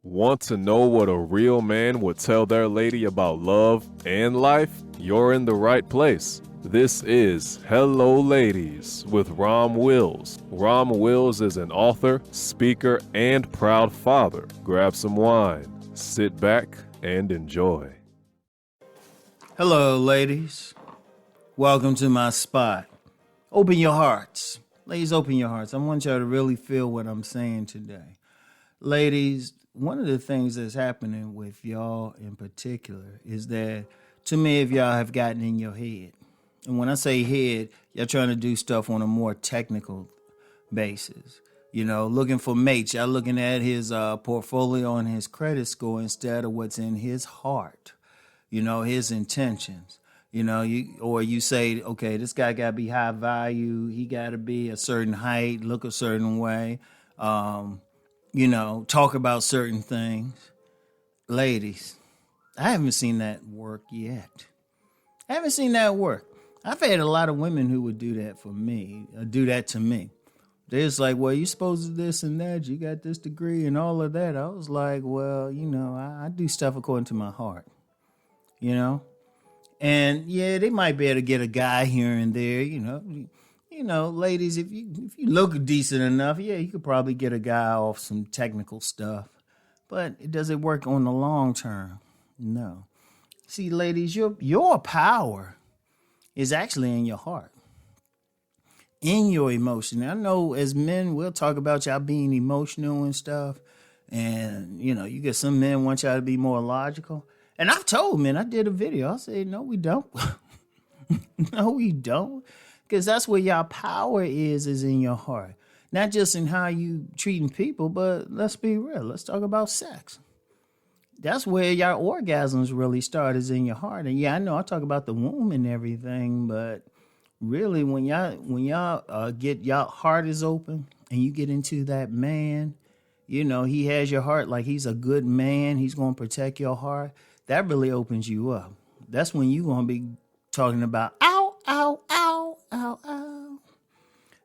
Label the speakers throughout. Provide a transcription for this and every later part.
Speaker 1: Want to know what a real man would tell their lady about love and life? You're in the right place. This is Hello Ladies with Rom Wills. Rom Wills is an author, speaker, and proud father. Grab some wine, sit back, and enjoy.
Speaker 2: Hello, ladies. Welcome to my spot. Open your hearts. Ladies, open your hearts. I want y'all to really feel what I'm saying today. Ladies, one of the things that's happening with y'all in particular is that too many of y'all have gotten in your head. And when I say head, y'all trying to do stuff on a more technical basis. You know, looking for mates. Y'all looking at his portfolio and his credit score instead of what's in his heart. You know, his intentions. You know, you say, okay, this guy got to be high value. He got to be a certain height, look a certain way. You know, talk about certain things. Ladies, I haven't seen that work yet. I haven't seen that work. I've had a lot of women who would do that for me, do that to me. They're just like, well, you supposed to this and that. You got this degree and all of that. I was like, well, you know, I do stuff according to my heart, you know. And yeah, they might be able to get a guy here and there, you know, ladies, if you look decent enough, yeah, you could probably get a guy off some technical stuff. But does it work on the long term? No. See, ladies, your power is actually in your heart, in your emotion. I know as men, we'll talk about y'all being emotional and stuff. And, you know, you get some men want y'all to be more logical. And I've told men, I did a video. I said, no, we don't. No, we don't. Because that's where your power is in your heart. Not just in how you treating people, but let's be real. Let's talk about sex. That's where your orgasms really start, is in your heart. And yeah, I know I talk about the womb and everything, but really when y'all get your heart is open and you get into that man, you know, he has your heart like he's a good man. He's going to protect your heart. That really opens you up. That's when you're going to be talking about, ow, ow, ow, ow, ow.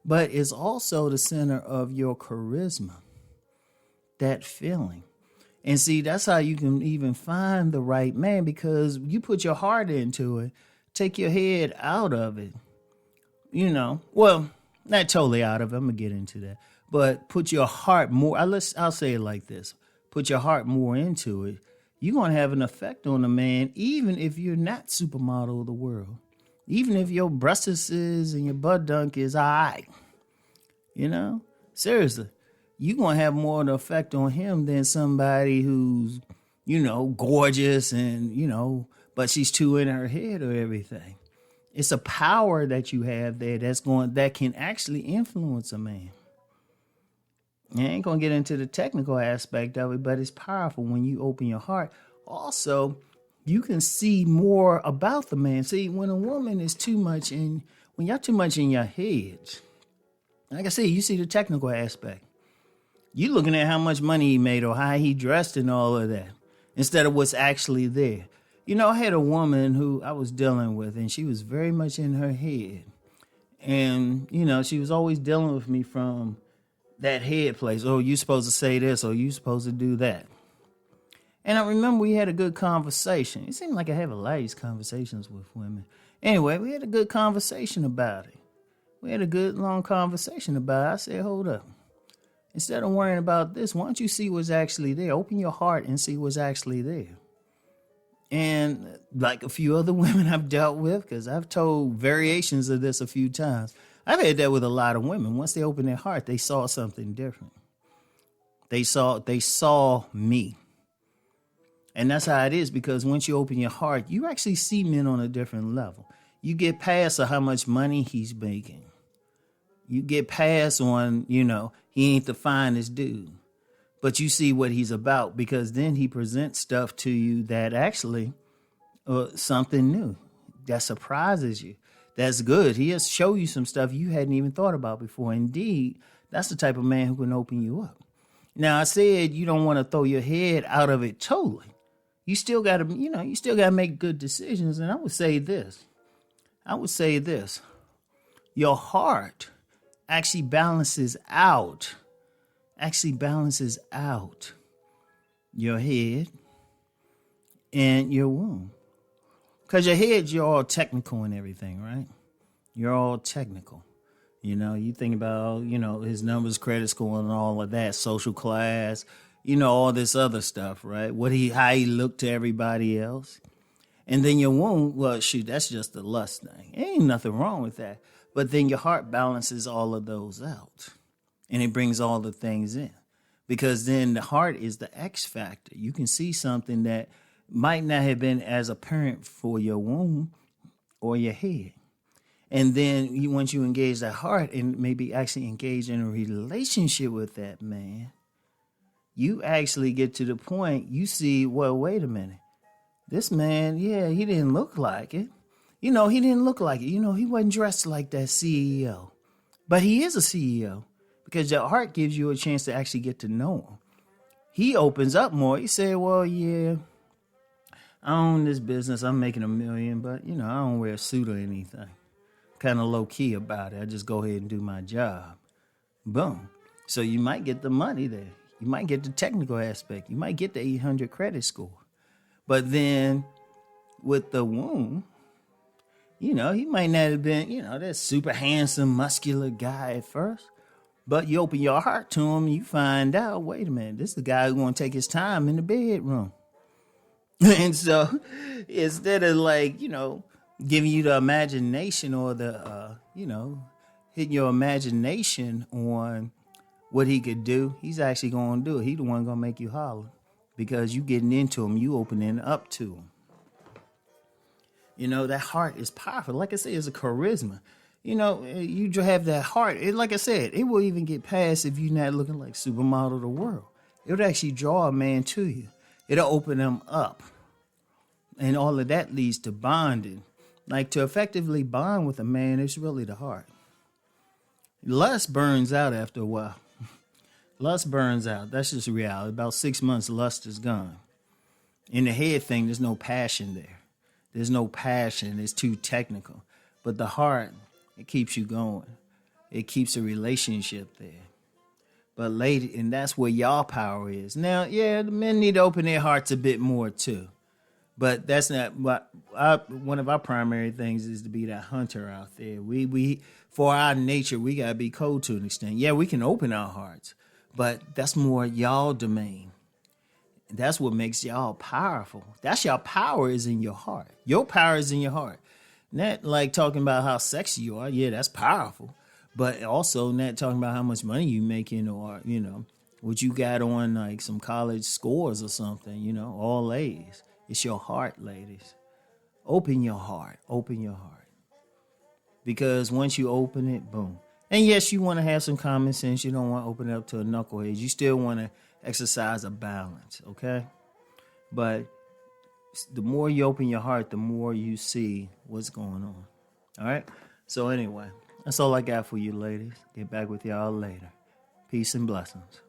Speaker 2: But it's also the center of your charisma, that feeling. And see, that's how you can even find the right man, because you put your heart into it, take your head out of it, you know. Well, not totally out of it. I'm going to get into that. But put your heart more, I'll say it like this. Put your heart more into it. You're going to have an effect on a man, even if you're not supermodel of the world. Even if your breasts and your butt dunk is all right. You know? Seriously. You're going to have more of an effect on him than somebody who's, you know, gorgeous and, you know, but she's too in her head or everything. It's a power that you have there that can actually influence a man. I ain't going to get into the technical aspect of it, but it's powerful when you open your heart. Also, you can see more about the man. See, when a woman is when you're too much in your head, like I said, you see the technical aspect. You looking at how much money he made or how he dressed and all of that, instead of what's actually there. You know, I had a woman who I was dealing with, and she was very much in her head. And, you know, she was always dealing with me from that head place. Oh, you supposed to say this, or you supposed to do that. And I remember we had a good conversation. It seemed like I have a lot of these conversations with women. Anyway, we had a good conversation about it. We had a good long conversation about it. I said, hold up. Instead of worrying about this, why don't you see what's actually there? Open your heart and see what's actually there. And like a few other women I've dealt with, because I've told variations of this a few times, I've had that with a lot of women. Once they opened their heart, they saw something different. They saw me. And that's how it is, because once you open your heart, you actually see men on a different level. You get past how much money he's making. You get past on, you know, he ain't the finest dude. But you see what he's about, because then he presents stuff to you that actually something new that surprises you. That's good. He'll show you some stuff you hadn't even thought about before. Indeed, that's the type of man who can open you up. Now, I said you don't want to throw your head out of it totally. You still got to, make good decisions. And I would say this. Your heart balances out your head, and your womb. Because your head, you're all technical and everything, right? You're all technical. You think about, his numbers, credit score, and all of that, social class, all this other stuff, right? How he looked to everybody else. And then your womb, well, shoot, that's just the lust thing. Ain't nothing wrong with that. But then your heart balances all of those out. And it brings all the things in. Because then the heart is the X factor. You can see something that might not have been as apparent for your womb or your head. And then once you engage that heart and maybe actually engage in a relationship with that man, you actually get to the point you see, well, wait a minute. This man, yeah, he didn't look like it. He didn't look like it. He wasn't dressed like that CEO. But he is a CEO because your heart gives you a chance to actually get to know him. He opens up more. He said, well, yeah, I own this business. I'm making $1 million, but, I don't wear a suit or anything. Kind of low key about it. I just go ahead and do my job. Boom. So you might get the money there. You might get the technical aspect. You might get the 800 credit score. But then with the womb, he might not have been, that super handsome, muscular guy at first. But you open your heart to him, you find out, wait a minute, this is the guy who's going to take his time in the bedroom. And so instead of giving you the imagination or the, hitting your imagination on what he could do, he's actually going to do it. He's the one going to make you holler. Because you getting into him, you opening up to him. That heart is powerful. Like I said, it's a charisma. You have that heart. Like I said, it will even get past if you're not looking like supermodel of the world. It would actually draw a man to you. It'll open them up. And all of that leads to bonding. Like to effectively bond with a man, it's really the heart. Lust burns out after a while. Lust burns out. That's just reality. About 6 months, lust is gone. In the head thing, there's no passion there. There's no passion. It's too technical. But the heart, it keeps you going. It keeps a relationship there. But lady, and that's where y'all power is. Now, yeah, the men need to open their hearts a bit more too. But that's not what one of our primary things is to be that hunter out there. We for our nature, we gotta be cold to an extent. Yeah, we can open our hearts. But that's more y'all domain. That's what makes y'all powerful. That's your power is in your heart. Your power is in your heart. Not like talking about how sexy you are. Yeah, that's powerful. But also not talking about how much money you making or, what you got on like some college scores or something, all A's. It's your heart, ladies. Open your heart. Open your heart. Because once you open it, boom. And yes, you want to have some common sense. You don't want to open it up to a knucklehead. You still want to exercise a balance, okay? But the more you open your heart, the more you see what's going on. All right? So anyway, that's all I got for you, ladies. Get back with y'all later. Peace and blessings.